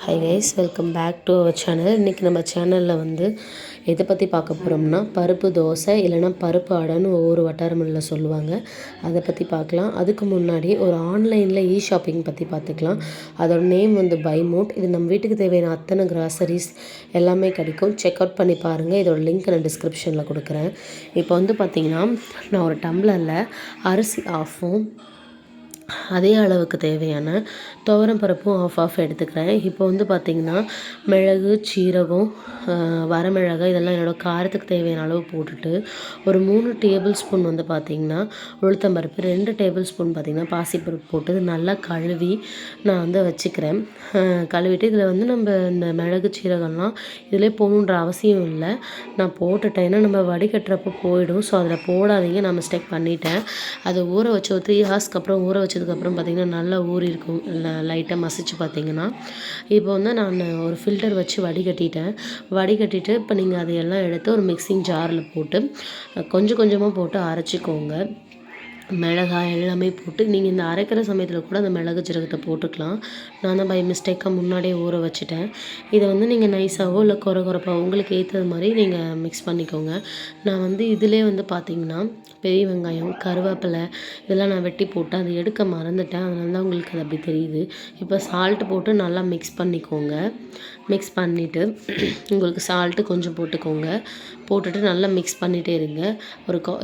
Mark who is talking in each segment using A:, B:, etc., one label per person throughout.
A: High guys, welcome back to our channel. இன்றைக்கி நம்ம சேனலில் வந்து எதை பற்றி பார்க்க போகிறோம்னா பருப்பு தோசை இல்லைனா பருப்பு அடைன்னு ஒவ்வொரு வட்டாரமில்ல சொல்லுவாங்க. அதை பற்றி பார்க்கலாம். அதுக்கு முன்னாடி ஒரு ஆன்லைனில் ஷாப்பிங் பற்றி பார்த்துக்கலாம். அதோட நேம் வந்து பை மோட். இது நம்ம வீட்டுக்கு தேவையான அத்தனை கிராசரிஸ் எல்லாமே கிடைக்கும். செக் அவுட் பண்ணி பாருங்கள். இதோட லிங்க் நான் டிஸ்கிரிப்ஷனில் கொடுக்குறேன். இப்போ வந்து பார்த்திங்கன்னா நான் ஒரு டம்ளரில் அரிசி ஆஃபும் அதே அளவுக்கு தேவையான துவரம் பருப்பும் ஆஃப் எடுத்துக்கிறேன். இப்போ வந்து பார்த்திங்கன்னா மிளகு, சீரகம், வரமிளகாய் இதெல்லாம் என்னோடய காரத்துக்கு தேவையான அளவு போட்டுட்டு ஒரு 3 டேபிள் ஸ்பூன் வந்து பார்த்திங்கன்னா உளுத்தம்பருப்பு, 2 டேபிள் ஸ்பூன் பார்த்திங்கன்னா பாசிப்பருப்பு போட்டு நல்லா கழுவி நான் வந்து வச்சுக்கிறேன். கழுவிட்டு இதில் வந்து நம்ம இந்த மிளகு, சீரகம்லாம் இதிலே போகணுன்ற அவசியம் இல்லை. நான் போட்டுட்டேன். ஏன்னா நம்ம வடிகட்டுறப்போ போயிடும். ஸோ அதில் போடாதீங்க. நான் மிஸ்டேக் பண்ணிட்டேன். அதை ஊற வச்சு ஒரு 3 ஹார்ஸ்க்கு அப்புறம் ஊற வச்சதுக்கப்புறம் பார்த்திங்கன்னா நல்லா ஊறி இருக்கும். லைட்டாக மசிச்சு பார்த்திங்கன்னா இப்போ வந்து நான் ஒரு ஃபில்டர் வச்சு வடிகட்டிட்டு இப்போ நீங்கள் அதையெல்லாம் எடுத்து ஒரு மிக்சிங் ஜாரில் போட்டு கொஞ்சம் கொஞ்சமாக போட்டு அரைச்சிக்கோங்க. மிளகாய் எல்லாமே போட்டு நீங்கள் இந்த அரைக்கிற சமயத்தில் கூட அந்த மிளகு ஜீரகத்தை போட்டுக்கலாம். நான் தான் பை மிஸ்டேக்காக முன்னாடியே ஊற வச்சுட்டேன். இதை வந்து நீங்கள் நைஸாவோ இல்லை கொரப்பாவோ உங்களுக்கு ஏற்றது மாதிரி நீங்கள் மிக்ஸ் பண்ணிக்கோங்க. நான் வந்து இதிலே வந்து பார்த்திங்கன்னா பெரிய வெங்காயம், கருவேப்பிலை இதெல்லாம் நான் வெட்டி போட்டு அதை எடுக்க மறந்துட்டேன். அதனால தான் உங்களுக்கு அது அப்படி தெரியுது. இப்போ சால்ட்டு போட்டு நல்லா மிக்ஸ் பண்ணிக்கோங்க. மிக்ஸ் பண்ணிவிட்டு உங்களுக்கு சால்ட்டு கொஞ்சம் போட்டுட்டு நல்லா மிக்ஸ் பண்ணிகிட்டே இருங்க.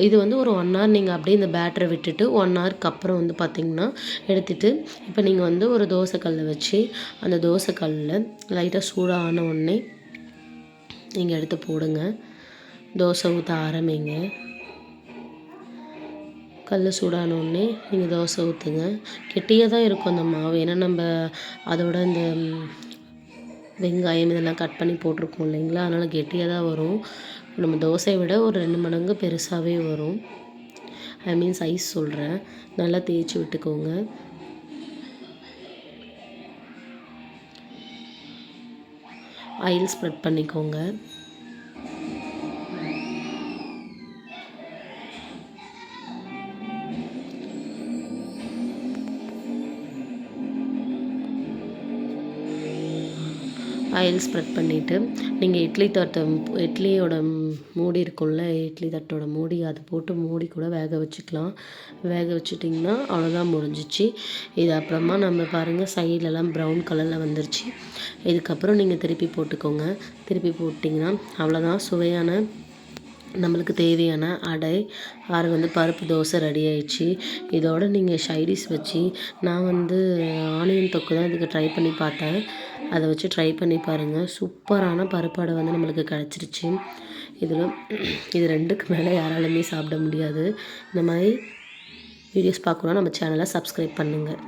A: இது வந்து ஒரு 1 ஹவர் நீங்கள் அப்படியே இந்த பேட்டரை விட்டுட்டு 1 ஹவருக்கு அப்புறம் வந்து பார்த்திங்கன்னா எடுத்துகிட்டு இப்போ நீங்கள் வந்து ஒரு தோசைக்கல்லை வச்சு அந்த தோசைக்கல்லில் லைட்டாக சூடான உடனே நீங்கள் எடுத்து போடுங்க. தோசை ஊற்ற ஆரம்பிங்க. கல் சூடான உடனே நீங்கள் தோசை ஊற்றுங்க. கெட்டியாக தான் இருக்கும் அந்த மாவு. ஏன்னா நம்ம அதோட இந்த வெங்காயம் இதெல்லாம் கட் பண்ணி போட்டிருக்கோம் இல்லைங்களா, அதனால் கெட்டியாக தான் வரும். நம்ம தோசையை விட ஒரு 2 மடங்கு பெருசாகவே வரும். ஐ மீன் சைஸ் சொல்கிறேன். நல்லா தேய்ச்சி விட்டுக்கோங்க. ஆயில் ஸ்ப்ரெட் பண்ணிக்கோங்க. ஆயில் ஸ்ப்ரெட் பண்ணிவிட்டு நீங்கள் இட்லியோட மூடி இருக்கும்ல, இட்லி தட்டோட மூடி, அதை போட்டு மூடி கூட வேக வச்சுக்கலாம். வேக வச்சுட்டிங்கன்னா அவ்வளோதான், முடிஞ்சிச்சு. இது அப்புறமா நம்ம பாருங்கள் சைட்லலாம் ப்ரௌன் கலரில் வந்துருச்சு. இதுக்கப்புறம் நீங்கள் திருப்பி போட்டுக்கோங்க. திருப்பி போட்டிங்கன்னா அவ்வளோதான், சுவையான நம்மளுக்கு தேவையான அடை வந்து பருப்பு தோசை ரெடி ஆயிடுச்சு. இதோட நீங்கள் சைடிஷ் வச்சு நான் வந்து ஆனியன் தொக்கு தான் இதுக்கு ட்ரை பண்ணி பார்த்தேன். அதை வச்சு ட்ரை பண்ணி பாருங்கள். சூப்பரான பருப்பு அடை வந்து நம்மளுக்கு கிடச்சிருச்சு. இது 2க்கு மேலே யாராலுமே சாப்பிட முடியாது. இந்த மாதிரி வீடியோஸ் பார்க்கணுன்னா நம்ம சேனலை சப்ஸ்கிரைப் பண்ணுங்கள்.